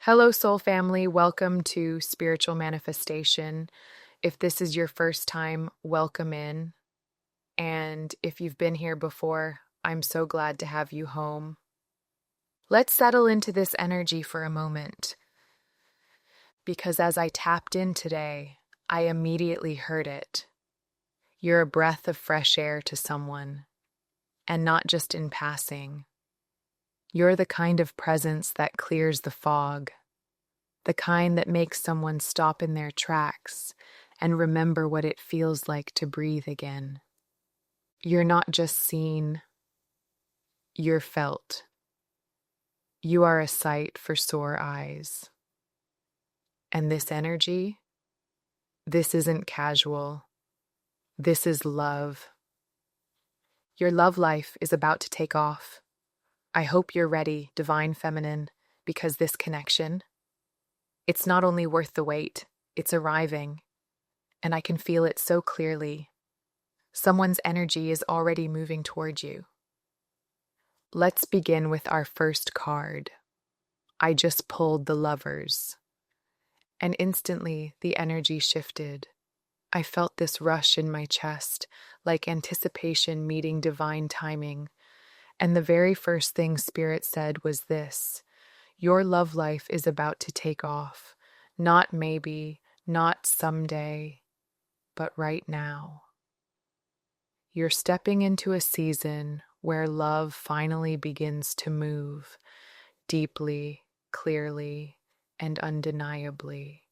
Hello, soul family. Welcome to Spiritual Manifestation. If this is your first time, welcome in. And if you've been here before, I'm so glad to have you home. Let's settle into this energy for a moment, because as I tapped in today, I immediately heard it. You're a breath of fresh air to someone, and not just in passing. You're the kind of presence that clears the fog, the kind that makes someone stop in their tracks and remember what it feels like to breathe again. You're not just seen, you're felt. You are a sight for sore eyes. And this energy, this isn't casual. This is love. Your love life is about to take off. I hope you're ready, Divine Feminine, because this connection, it's not only worth the wait, it's arriving. And I can feel it so clearly. Someone's energy is already moving toward you. Let's begin with our first card. I just pulled the Lovers. And instantly, the energy shifted. I felt this rush in my chest, like anticipation meeting divine timing. And the very first thing Spirit said was this: your love life is about to take off. Not maybe, not someday, but right now. You're stepping into a season where love finally begins to move deeply, clearly, and undeniably.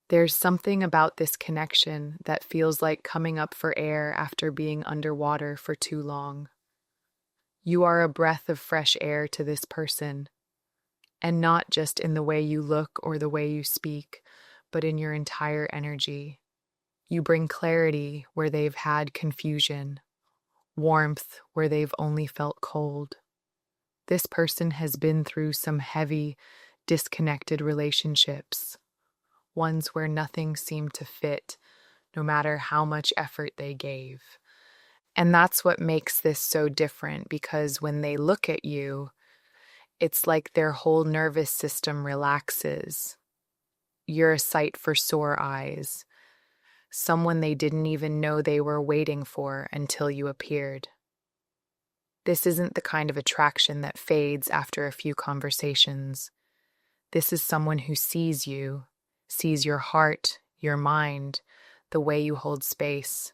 There's something about this connection that feels like coming up for air after being underwater for too long. You are a breath of fresh air to this person, and not just in the way you look or the way you speak, but in your entire energy. You bring clarity where they've had confusion, warmth where they've only felt cold. This person has been through some heavy, disconnected relationships, ones where nothing seemed to fit, no matter how much effort they gave. And that's what makes this so different, because when they look at you, it's like their whole nervous system relaxes. You're a sight for sore eyes, someone they didn't even know they were waiting for until you appeared. This isn't the kind of attraction that fades after a few conversations. This is someone who sees you, sees your heart, your mind, the way you hold space,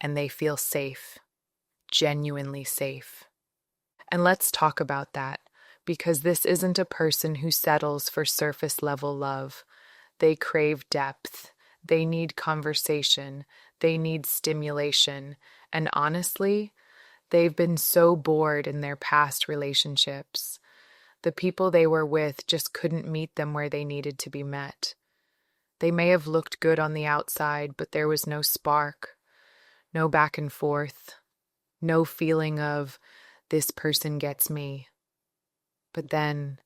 and they feel safe, genuinely safe. And let's talk about that, because this isn't a person who settles for surface level love. They crave depth. They need conversation. They need stimulation. And honestly, they've been so bored in their past relationships. The people they were with just couldn't meet them where they needed to be met. They may have looked good on the outside, but there was no spark, no back and forth, no feeling of, this person gets me. But then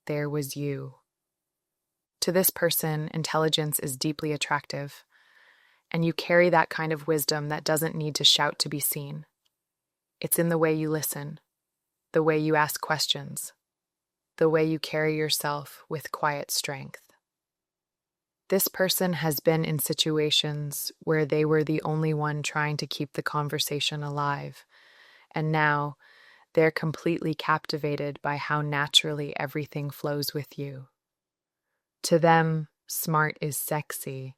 there was you. To this person, intelligence is deeply attractive, and you carry that kind of wisdom that doesn't need to shout to be seen. It's in the way you listen, the way you ask questions, the way you carry yourself with quiet strength. This person has been in situations where they were the only one trying to keep the conversation alive, and now they're completely captivated by how naturally everything flows with you. To them, smart is sexy,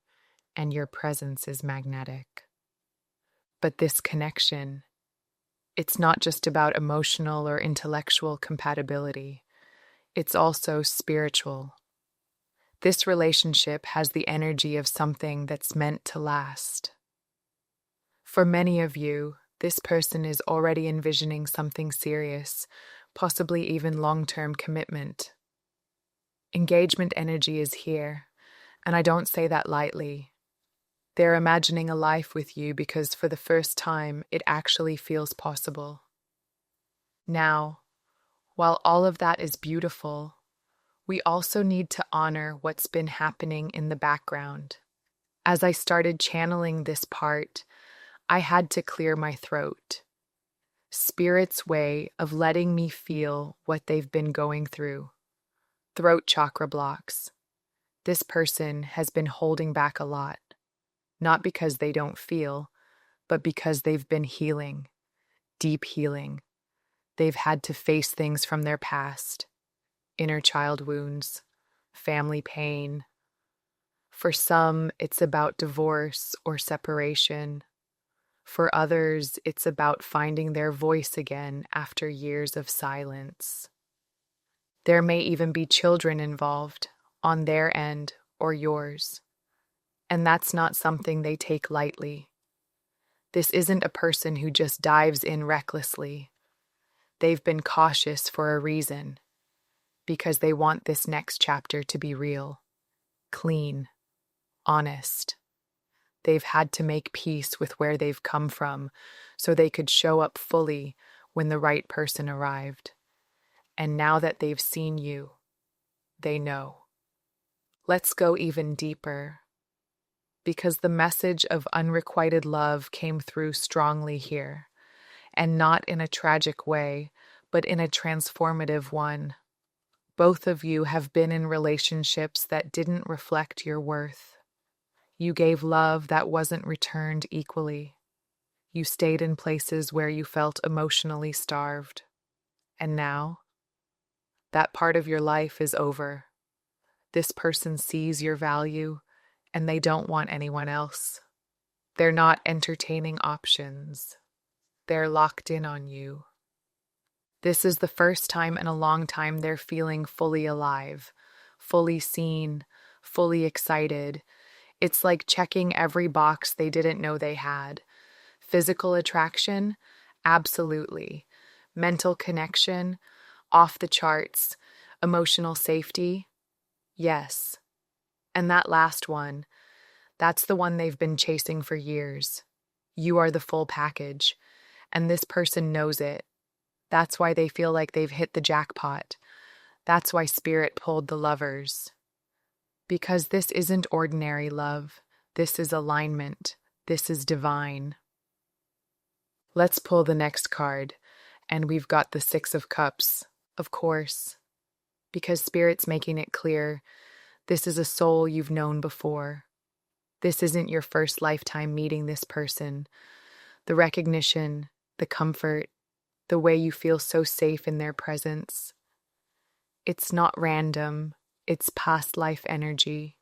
and your presence is magnetic. But this connection, it's not just about emotional or intellectual compatibility. It's also spiritual. This relationship has the energy of something that's meant to last. For many of you, this person is already envisioning something serious, possibly even long-term commitment. Engagement energy is here, and I don't say that lightly. They're imagining a life with you because for the first time, it actually feels possible. Now, while all of that is beautiful, we also need to honor what's been happening in the background. As I started channeling this part, I had to clear my throat. Spirit's way of letting me feel what they've been going through. Throat chakra blocks. This person has been holding back a lot, not because they don't feel, but because they've been healing, deep healing. They've had to face things from their past, inner child wounds, family pain. For some, it's about divorce or separation. For others, it's about finding their voice again after years of silence. There may even be children involved, on their end or yours. And that's not something they take lightly. This isn't a person who just dives in recklessly. They've been cautious for a reason, because they want this next chapter to be real, clean, honest. They've had to make peace with where they've come from so they could show up fully when the right person arrived. And now that they've seen you, they know. Let's go even deeper, because the message of unrequited love came through strongly here, and not in a tragic way, but in a transformative one. Both of you have been in relationships that didn't reflect your worth. You gave love that wasn't returned equally. You stayed in places where you felt emotionally starved. And now, that part of your life is over. This person sees your value, and they don't want anyone else. They're not entertaining options. They're locked in on you. This is the first time in a long time they're feeling fully alive, fully seen, fully excited. It's like checking every box they didn't know they had. Physical attraction? Absolutely. Mental connection? Off the charts. Emotional safety? Yes. And that last one, that's the one they've been chasing for years. You are the full package, and this person knows it. That's why they feel like they've hit the jackpot. That's why Spirit pulled the lovers. Because this isn't ordinary love. This is alignment. This is divine. Let's pull the next card, and we've got the Six of Cups, of course. Because Spirit's making it clear, this is a soul you've known before. This isn't your first lifetime meeting this person. The recognition, the comfort, the way you feel so safe in their presence. It's not random, it's past life energy.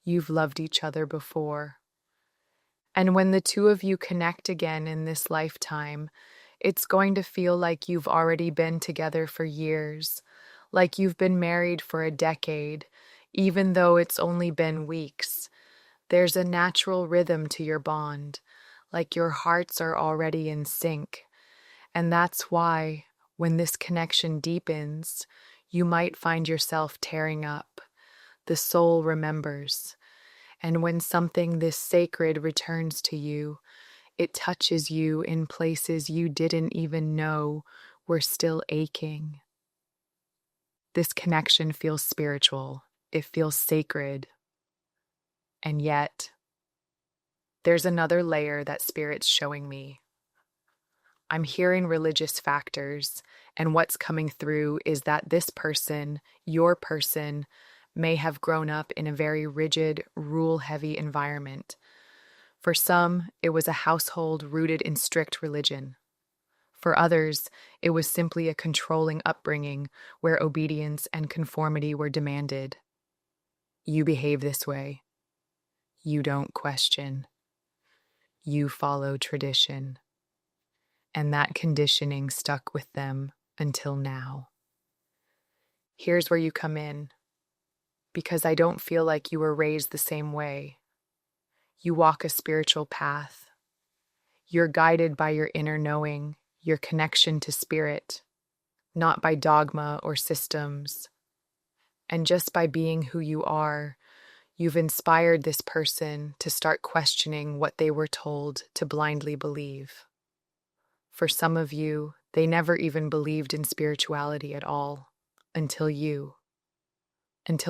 You've loved each other before. And when the two of you connect again in this lifetime, it's going to feel like you've already been together for years, like you've been married for a decade, even though it's only been weeks. There's a natural rhythm to your bond, like your hearts are already in sync. And that's why, when this connection deepens, you might find yourself tearing up. The soul remembers. And when something this sacred returns to you, it touches you in places you didn't even know were still aching. This connection feels spiritual. It feels sacred. And yet, there's another layer that Spirit's showing me. I'm hearing religious factors, and what's coming through is that this person, your person, may have grown up in a very rigid, rule-heavy environment. For some, it was a household rooted in strict religion. For others, it was simply a controlling upbringing where obedience and conformity were demanded. You behave this way. You don't question. You follow tradition. And that conditioning stuck with them until now. Here's where you come in, because I don't feel like you were raised the same way. You walk a spiritual path. You're guided by your inner knowing, your connection to Spirit, not by dogma or systems. And just by being who you are, you've inspired this person to start questioning what they were told to blindly believe. For some of you, they never even believed in spirituality at all, until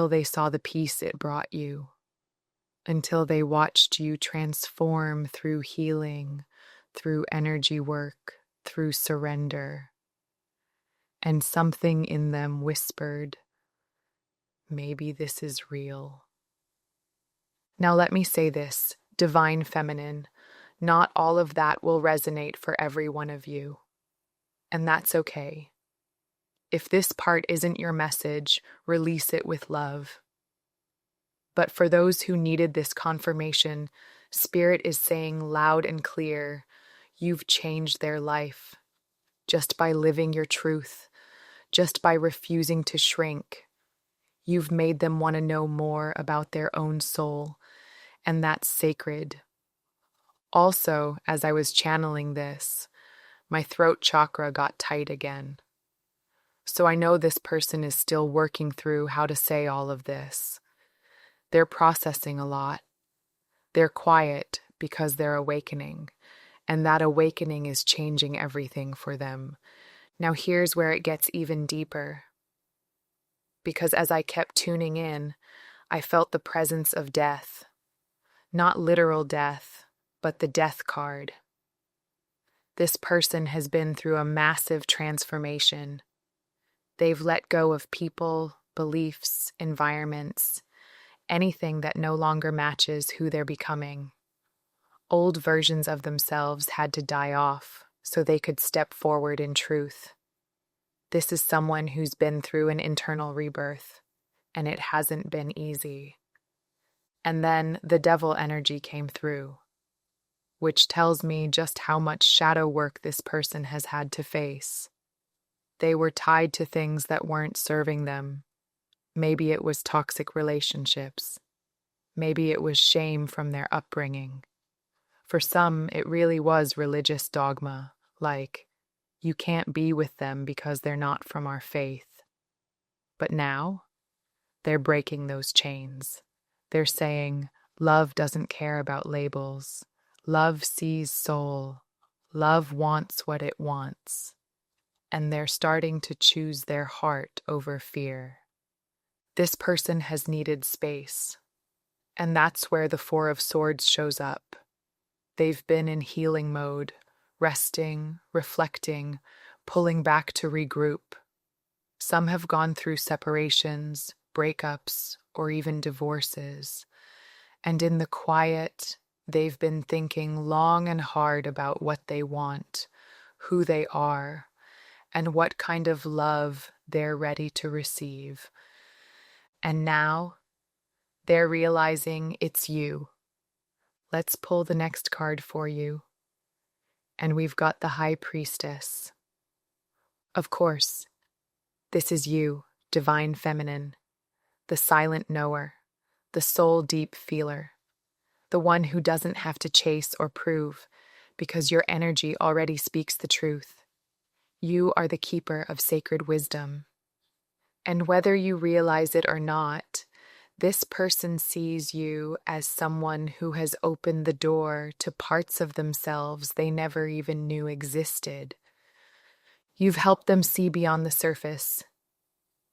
they saw the peace it brought you, until they watched you transform through healing, through energy work, through surrender. And something in them whispered, maybe this is real. Now let me say this, divine feminine, not all of that will resonate for every one of you. And that's okay. If this part isn't your message, release it with love. But for those who needed this confirmation, Spirit is saying loud and clear, you've changed their life just by living your truth, just by refusing to shrink. You've made them want to know more about their own soul, and that's sacred. Also, as I was channeling this, my throat chakra got tight again. So I know this person is still working through how to say all of this. They're processing a lot. They're quiet because they're awakening, and that awakening is changing everything for them. Now here's where it gets even deeper. Because as I kept tuning in, I felt the presence of death. Not literal death, but the death card. This person has been through a massive transformation. They've let go of people, beliefs, environments, anything that no longer matches who they're becoming. Old versions of themselves had to die off so they could step forward in truth. This is someone who's been through an internal rebirth, and it hasn't been easy. And then the devil energy came through, which tells me just how much shadow work this person has had to face. They were tied to things that weren't serving them. Maybe it was toxic relationships. Maybe it was shame from their upbringing. For some, it really was religious dogma, like, you can't be with them because they're not from our faith. But now, they're breaking those chains. They're saying, love doesn't care about labels. Love sees soul. Love wants what it wants. And they're starting to choose their heart over fear. This person has needed space. And that's where the Four of Swords shows up. They've been in healing mode, resting, reflecting, pulling back to regroup. Some have gone through separations, breakups, or even divorces. And in the quiet, they've been thinking long and hard about what they want, who they are, and what kind of love they're ready to receive. And now, they're realizing it's you. Let's pull the next card for you. And we've got the High Priestess. Of course, this is you, divine feminine, the silent knower, the soul deep feeler, the one who doesn't have to chase or prove because your energy already speaks the truth. You are the keeper of sacred wisdom. And whether you realize it or not, this person sees you as someone who has opened the door to parts of themselves they never even knew existed. You've helped them see beyond the surface.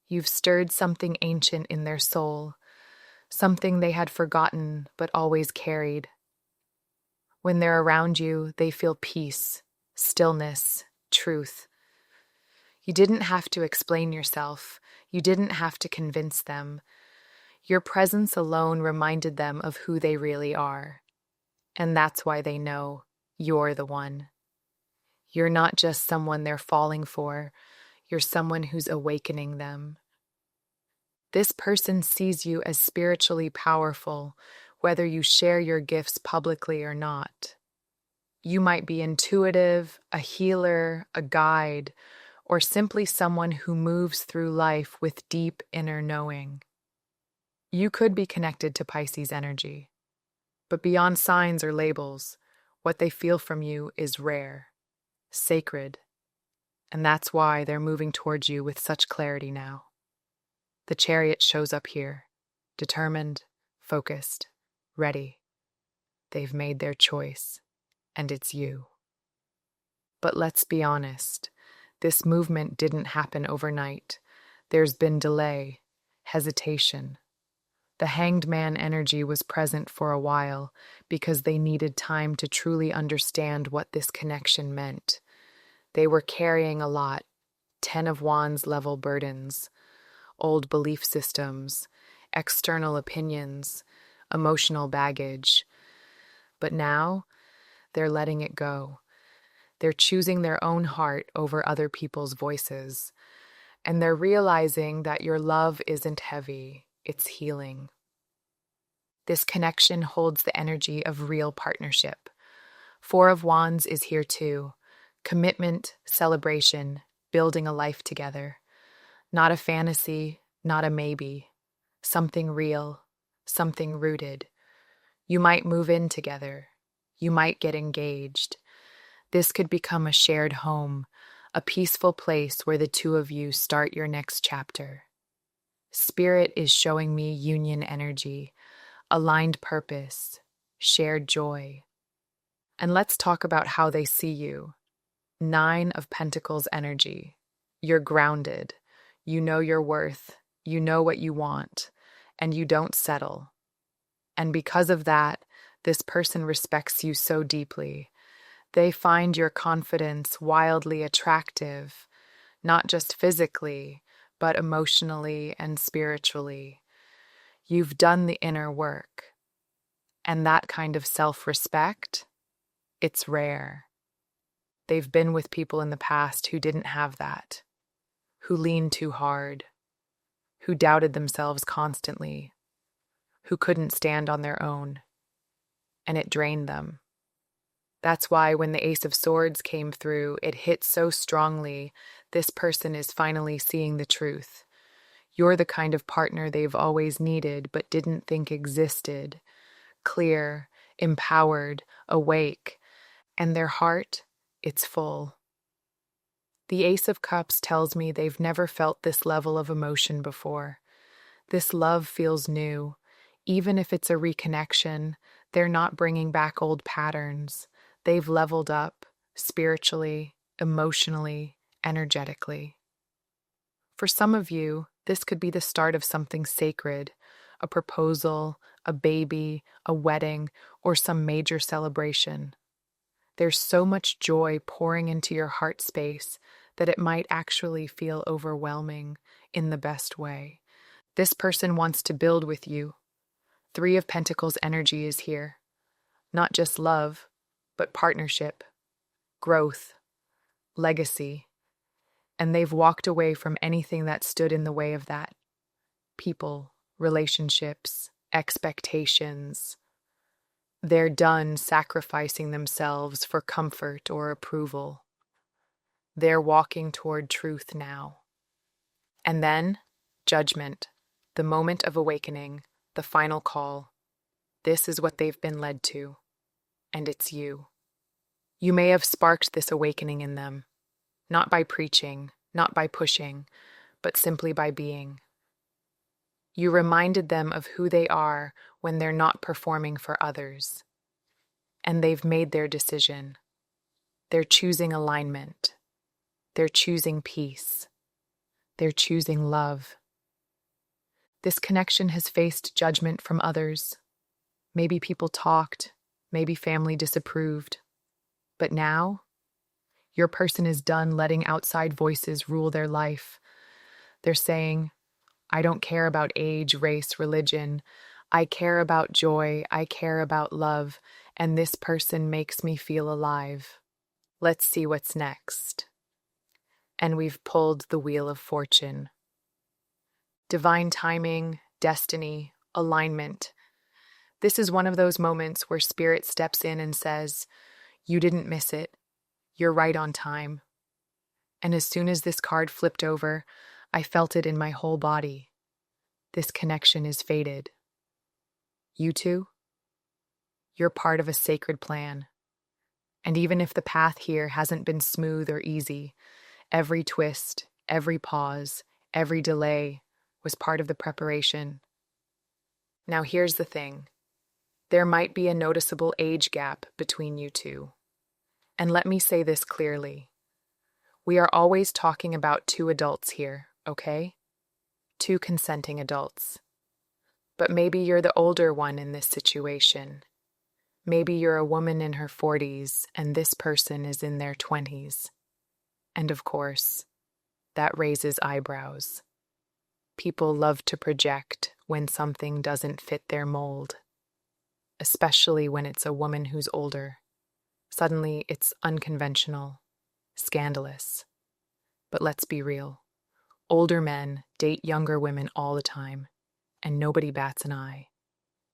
You've stirred something ancient in their soul, something they had forgotten but always carried. When they're around you, they feel peace, stillness, truth. You didn't have to explain yourself. You didn't have to convince them. Your presence alone reminded them of who they really are. And that's why they know you're the one. You're not just someone they're falling for. You're someone who's awakening them. This person sees you as spiritually powerful, whether you share your gifts publicly or not. You might be intuitive, a healer, a guide, or simply someone who moves through life with deep inner knowing. You could be connected to Pisces energy, but beyond signs or labels, what they feel from you is rare, sacred, and that's why they're moving towards you with such clarity now. The Chariot shows up here, determined, focused, ready. They've made their choice, and it's you. But let's be honest, this movement didn't happen overnight. There's been delay, hesitation. The Hanged Man energy was present for a while because they needed time to truly understand what this connection meant. They were carrying a lot, 10 of Wands level burdens, old belief systems, external opinions, emotional baggage. But now, they're letting it go. They're choosing their own heart over other people's voices. And they're realizing that your love isn't heavy, it's healing. This connection holds the energy of real partnership. Four of Wands is here too. Commitment, celebration, building a life together. Not a fantasy, not a maybe. Something real, something rooted. You might move in together. You might get engaged. This could become a shared home, a peaceful place where the two of you start your next chapter. Spirit is showing me union energy, aligned purpose, shared joy. And let's talk about how they see you. Nine of Pentacles energy. You're grounded. You know your worth. You know what you want. And you don't settle. And because of that, this person respects you so deeply. They find your confidence wildly attractive, not just physically, but emotionally and spiritually. You've done the inner work. And that kind of self-respect, it's rare. They've been with people in the past who didn't have that, who leaned too hard, who doubted themselves constantly, who couldn't stand on their own, and it drained them. That's why when the Ace of Swords came through, it hit so strongly. This person is finally seeing the truth. You're the kind of partner they've always needed but didn't think existed. Clear, empowered, awake, and their heart, it's full. The Ace of Cups tells me they've never felt this level of emotion before. This love feels new. Even if it's a reconnection, they're not bringing back old patterns. They've leveled up spiritually, emotionally, energetically. For some of you, this could be the start of something sacred, a proposal, a baby, a wedding, or some major celebration. There's so much joy pouring into your heart space that it might actually feel overwhelming in the best way. This person wants to build with you. Three of Pentacles energy is here. Not just love, but partnership, growth, legacy. And they've walked away from anything that stood in the way of that. People, relationships, expectations. They're done sacrificing themselves for comfort or approval. They're walking toward truth now. And then, judgment, the moment of awakening, the final call. This is what they've been led to, and it's you. You may have sparked this awakening in them, not by preaching, not by pushing, but simply by being. You reminded them of who they are when they're not performing for others. And they've made their decision. They're choosing alignment. They're choosing peace. They're choosing love. This connection has faced judgment from others. Maybe people talked, maybe family disapproved. But now, your person is done letting outside voices rule their life. They're saying, I don't care about age, race, religion. I care about joy. I care about love. And this person makes me feel alive. Let's see what's next. And we've pulled the Wheel of Fortune. Divine timing, destiny, alignment. This is one of those moments where Spirit steps in and says, you didn't miss it. You're right on time. And as soon as this card flipped over, I felt it in my whole body. This connection is fated. You two, you're part of a sacred plan. And even if the path here hasn't been smooth or easy, every twist, every pause, every delay was part of the preparation. Now here's the thing. There might be a noticeable age gap between you two. And let me say this clearly. We are always talking about two adults here, okay? Two consenting adults. But maybe you're the older one in this situation. Maybe you're a woman in her 40s and this person is in their 20s. And of course, that raises eyebrows. People love to project when something doesn't fit their mold, especially when it's a woman who's older. Suddenly, it's unconventional, scandalous. But let's be real. Older men date younger women all the time, and nobody bats an eye.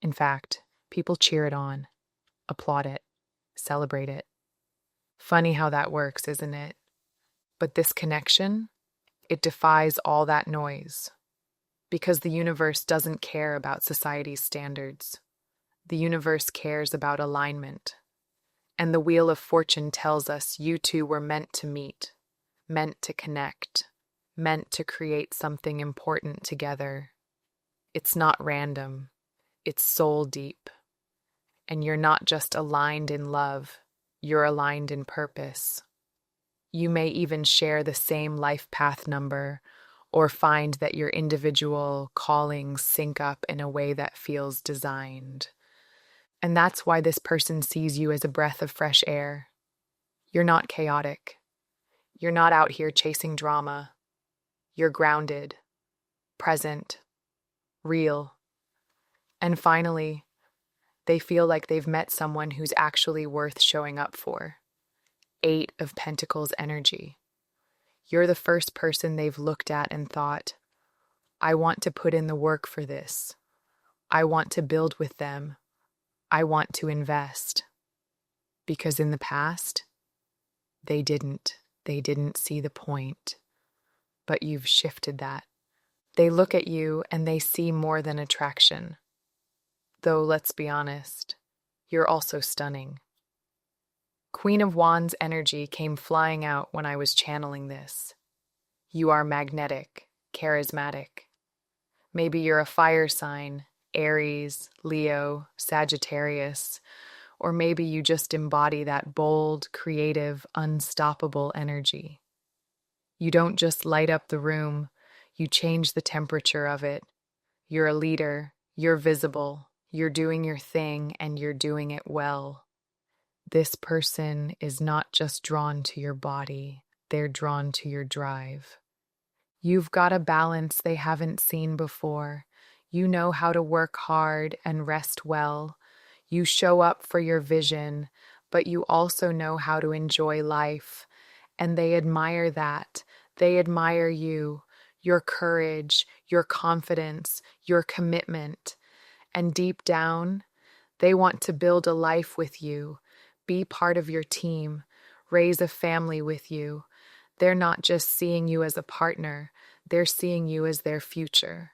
In fact, people cheer it on, applaud it, celebrate it. Funny how that works, isn't it? But this connection, it defies all that noise. Because the universe doesn't care about society's standards. The universe cares about alignment. And the Wheel of Fortune tells us you two were meant to meet, meant to connect, meant to create something important together. It's not random, it's soul deep. And you're not just aligned in love, you're aligned in purpose. You may even share the same life path number, or find that your individual callings sync up in a way that feels designed. And that's why this person sees you as a breath of fresh air. You're not chaotic. You're not out here chasing drama. You're grounded, present, real. And finally, they feel like they've met someone who's actually worth showing up for. 8 of Pentacles energy. You're the first person they've looked at and thought, I want to put in the work for this. I want to build with them. I want to invest. Because in the past, they didn't see the point. But you've shifted that. They look at you and they see more than attraction. Though, let's be honest, you're also stunning. Queen of Wands energy came flying out when I was channeling this. You are magnetic, charismatic. Maybe you're a fire sign, Aries, Leo, Sagittarius, or maybe you just embody that bold, creative, unstoppable energy. You don't just light up the room, you change the temperature of it. You're a leader, you're visible, you're doing your thing, and you're doing it well. This person is not just drawn to your body, they're drawn to your drive. You've got a balance they haven't seen before. You know how to work hard and rest well. You show up for your vision, but you also know how to enjoy life. And they admire that. They admire you, your courage, your confidence, your commitment. And deep down, they want to build a life with you, be part of your team, raise a family with you. They're not just seeing you as a partner, they're seeing you as their future.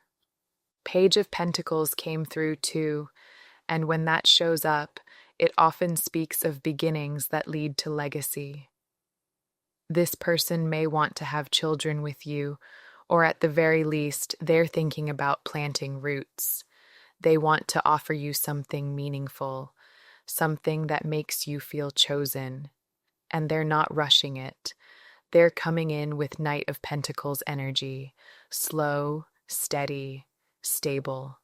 Page of Pentacles came through too, and when that shows up, it often speaks of beginnings that lead to legacy. This person may want to have children with you, or at the very least, they're thinking about planting roots. They want to offer you something meaningful, something that makes you feel chosen, and they're not rushing it. They're coming in with Knight of Pentacles energy, slow, steady, stable.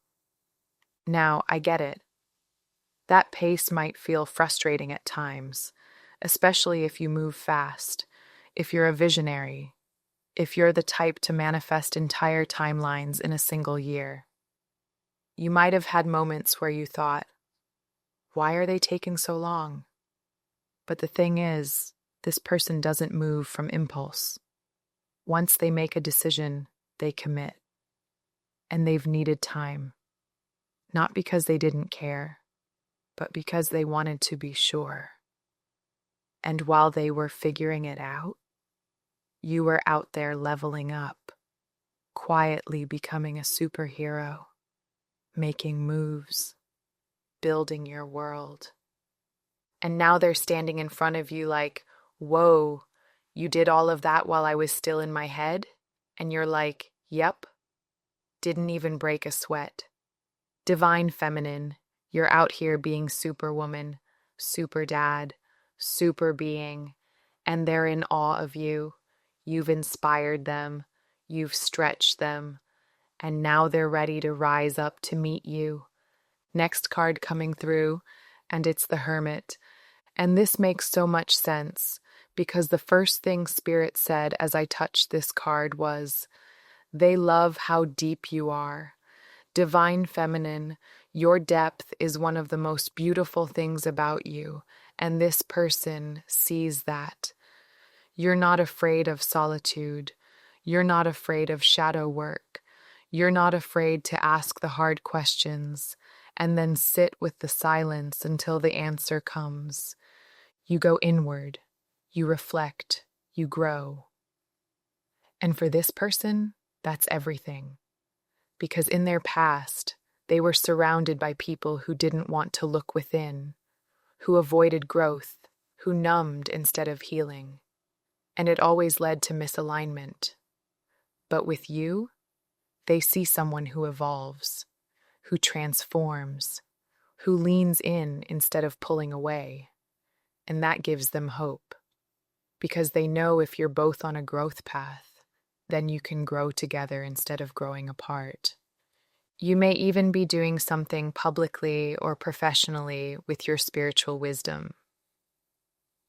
Now, I get it. That pace might feel frustrating at times, especially if you move fast, if you're a visionary, if you're the type to manifest entire timelines in a single year. You might have had moments where you thought, why are they taking so long? But the thing is, this person doesn't move from impulse. Once they make a decision, they commit. And they've needed time. Not because they didn't care, but because they wanted to be sure. And while they were figuring it out, you were out there leveling up, quietly becoming a superhero, making moves, building your world. And now they're standing in front of you like, whoa, you did all of that while I was still in my head? And you're like, yep, didn't even break a sweat. Divine feminine, you're out here being superwoman, super dad, super being, and they're in awe of you. You've inspired them, you've stretched them, and now they're ready to rise up to meet you. Next card coming through, and it's the Hermit. And this makes so much sense, because the first thing Spirit said as I touched this card was, They love how deep you are. Divine feminine, your depth is one of the most beautiful things about you, and this person sees that. You're not afraid of solitude. You're not afraid of shadow work. You're not afraid to ask the hard questions and then sit with the silence until the answer comes. You go inward. You reflect. You grow. And for this person, that's everything. Because in their past, they were surrounded by people who didn't want to look within, who avoided growth, who numbed instead of healing. And it always led to misalignment. But with you, they see someone who evolves, who transforms, who leans in instead of pulling away. And that gives them hope, because they know if you're both on a growth path, then you can grow together instead of growing apart. You may even be doing something publicly or professionally with your spiritual wisdom.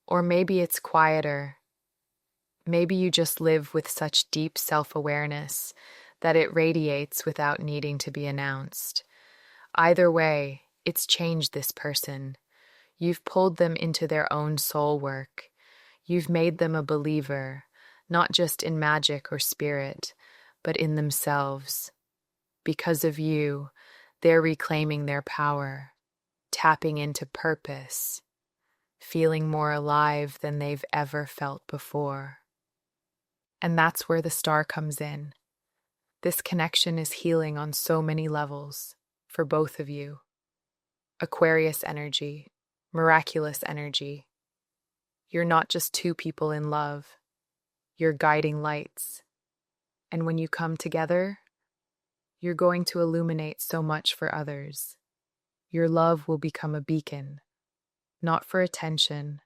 Or maybe it's quieter. Maybe you just live with such deep self-awareness that it radiates without needing to be announced. Either way, it's changed this person. You've pulled them into their own soul work. You've made them a believer, not just in magic or spirit, but in themselves. Because of you, they're reclaiming their power, tapping into purpose, feeling more alive than they've ever felt before. And that's where the star comes in. This connection is healing on so many levels for both of you. Aquarius energy, miraculous energy. You're not just two people in love. You're guiding lights. And when you come together, you're going to illuminate so much for others. Your love will become a beacon, not for attention,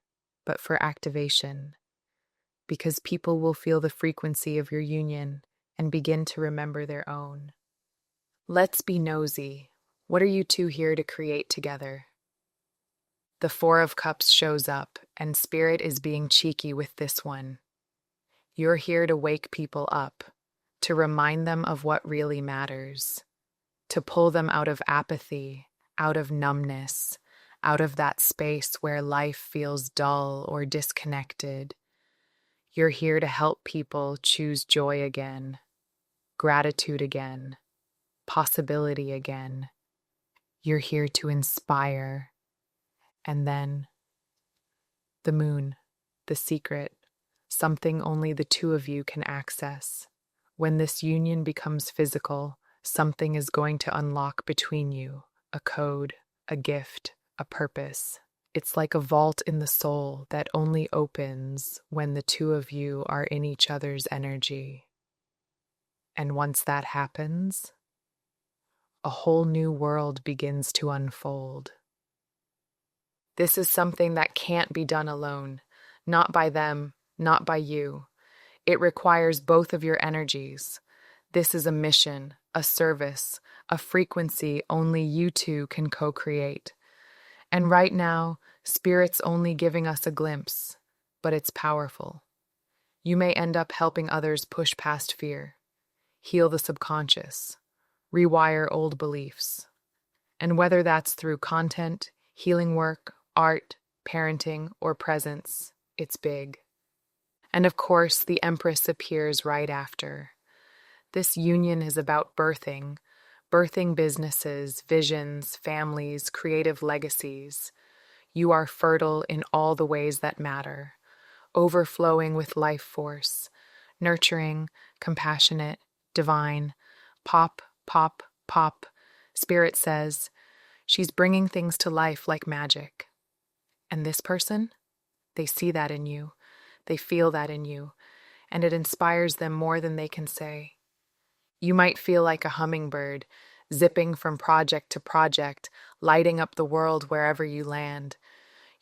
but for activation, because people will feel the frequency of your union and begin to remember their own. Let's be nosy. What are you two here to create together? The Four of Cups shows up, and Spirit is being cheeky with this one. You're here to wake people up, to remind them of what really matters, to pull them out of apathy, out of numbness, out of that space where life feels dull or disconnected. You're here to help people choose joy again, gratitude again, possibility again. You're here to inspire. And then the moon, the secret, something only the two of you can access. When this union becomes physical, something is going to unlock between you, a code, a gift, a purpose. It's like a vault in the soul that only opens when the two of you are in each other's energy. And once that happens, a whole new world begins to unfold. This is something that can't be done alone, not by them, not by you. It requires both of your energies. This is a mission, a service, a frequency only you two can co-create. And right now, Spirit's only giving us a glimpse, but it's powerful. You may end up helping others push past fear, heal the subconscious, rewire old beliefs. And whether that's through content, healing work, art, parenting, or presence, it's big. And of course, the Empress appears right after. This union is about birthing businesses, visions, families, creative legacies. You are fertile in all the ways that matter, overflowing with life force, nurturing, compassionate, divine. Pop, pop, pop. Spirit says, she's bringing things to life like magic. And this person, they see that in you, they feel that in you, and it inspires them more than they can say. You might feel like a hummingbird, zipping from project to project, lighting up the world wherever you land.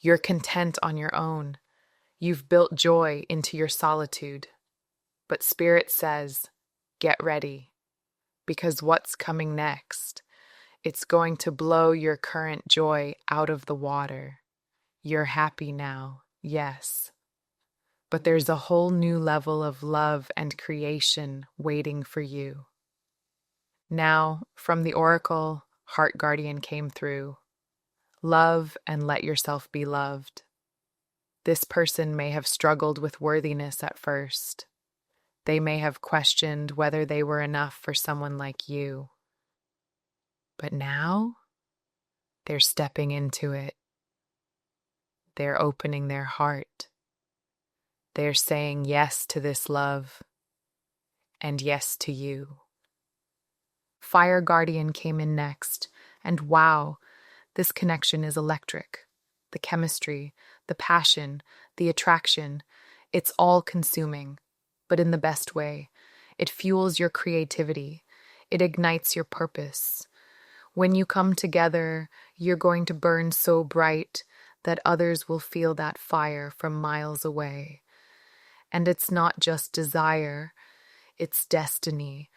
You're content on your own. You've built joy into your solitude. But Spirit says, get ready, because what's coming next? It's going to blow your current joy out of the water. You're happy now, yes. but there's a whole new level of love and creation waiting for you. Now, from the oracle, Heart Guardian came through. Love and let yourself be loved. This person may have struggled with worthiness at first. They may have questioned whether they were enough for someone like you. But now, they're stepping into it. They're opening their heart. They're saying yes to this love and yes to you. Fire Guardian came in next, and wow, this connection is electric. The chemistry, the passion, the attraction, it's all consuming, but in the best way. It fuels your creativity. It ignites your purpose. When you come together, you're going to burn so bright that others will feel that fire from miles away. And it's not just desire, it's destiny.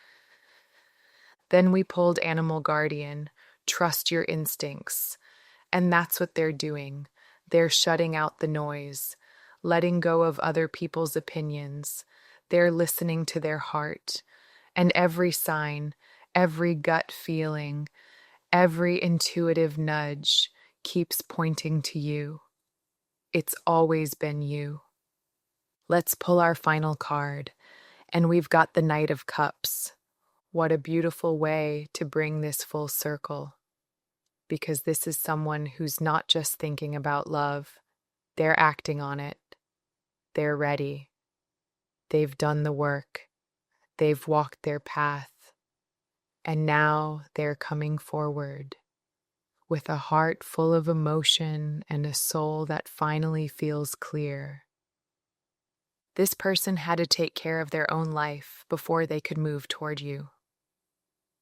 Then we pulled Animal Guardian, trust your instincts. And that's what they're doing. They're shutting out the noise, letting go of other people's opinions. They're listening to their heart. And every sign, every gut feeling, every intuitive nudge keeps pointing to you. It's always been you. Let's pull our final card. And we've got the Knight of Cups. What a beautiful way to bring this full circle. Because this is someone who's not just thinking about love, they're acting on it. They're ready. They've done the work. They've walked their path. And now they're coming forward with a heart full of emotion and a soul that finally feels clear. This person had to take care of their own life before they could move toward you.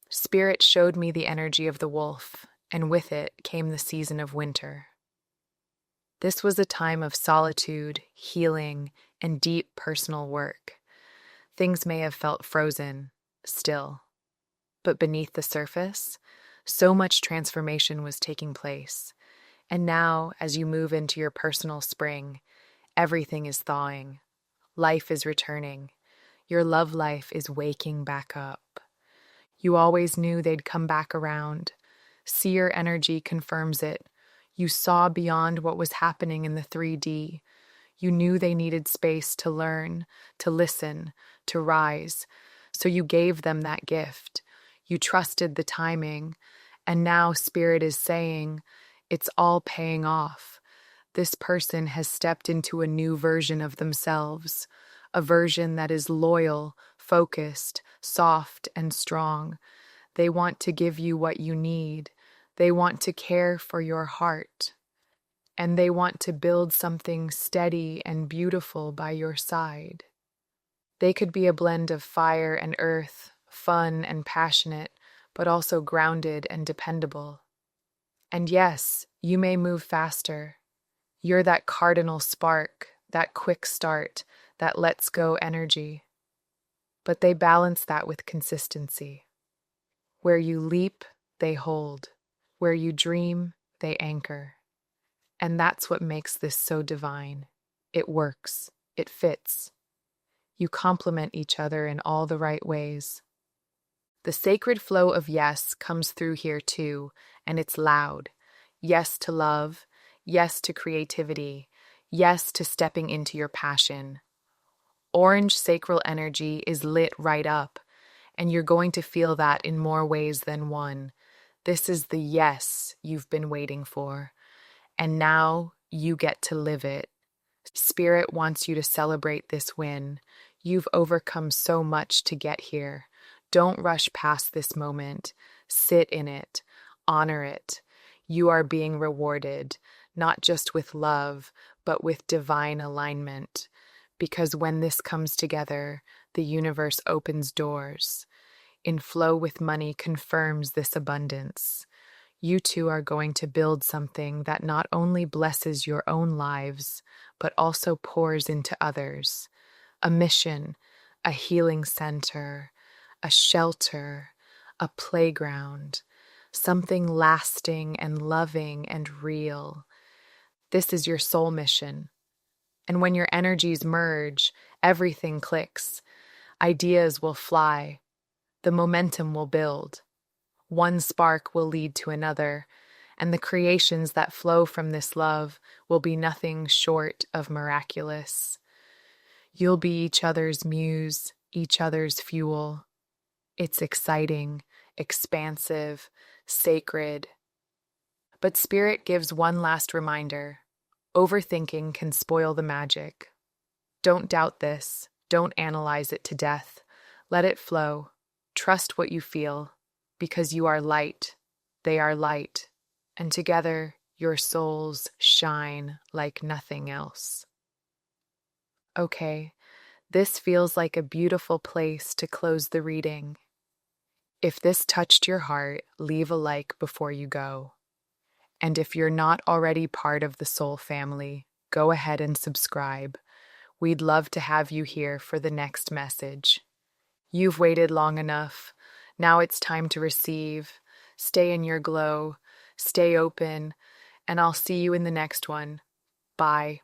Spirit showed me the energy of the wolf, and with it came the season of winter. This was a time of solitude, healing, and deep personal work. Things may have felt frozen, still, but beneath the surface, so much transformation was taking place. And now, as you move into your personal spring, everything is thawing. Life is returning. Your love life is waking back up. You always knew they'd come back around. Seer energy confirms it. You saw beyond what was happening in the 3D. You knew they needed space to learn, to listen, to rise. So you gave them that gift. You trusted the timing. And now Spirit is saying, it's all paying off. This person has stepped into a new version of themselves, a version that is loyal, focused, soft, and strong. They want to give you what you need. They want to care for your heart. And they want to build something steady and beautiful by your side. They could be a blend of fire and earth, fun and passionate, but also grounded and dependable. And yes, you may move faster. You're that cardinal spark, that quick start, that let's go energy. But they balance that with consistency. Where you leap, they hold. Where you dream, they anchor. And that's what makes this so divine. It works. It fits. You complement each other in all the right ways. The sacred flow of yes comes through here too, and it's loud. Yes to love. Yes to creativity. Yes to stepping into your passion. Orange sacral energy is lit right up, and you're going to feel that in more ways than one. This is the yes you've been waiting for, and now you get to live it. Spirit wants you to celebrate this win. You've overcome so much to get here. Don't rush past this moment. Sit in it. Honor it. You are being rewarded, not just with love, but with divine alignment. Because when this comes together, the universe opens doors. In flow with money confirms this abundance. You two are going to build something that not only blesses your own lives, but also pours into others. A mission, a healing center, a shelter, a playground, something lasting and loving and real. This is your soul mission. And when your energies merge, everything clicks. Ideas will fly. The momentum will build. One spark will lead to another, and the creations that flow from this love will be nothing short of miraculous. You'll be each other's muse, each other's fuel. It's exciting, expansive, sacred. But Spirit gives one last reminder. Overthinking can spoil the magic. Don't doubt this. Don't analyze it to death. Let it flow. Trust what you feel, because you are light. They are light. And together, your souls shine like nothing else. Okay, this feels like a beautiful place to close the reading. If this touched your heart, leave a like before you go. And if you're not already part of the Soul family, go ahead and subscribe. We'd love to have you here for the next message. You've waited long enough. Now it's time to receive. Stay in your glow. Stay open. And I'll see you in the next one. Bye.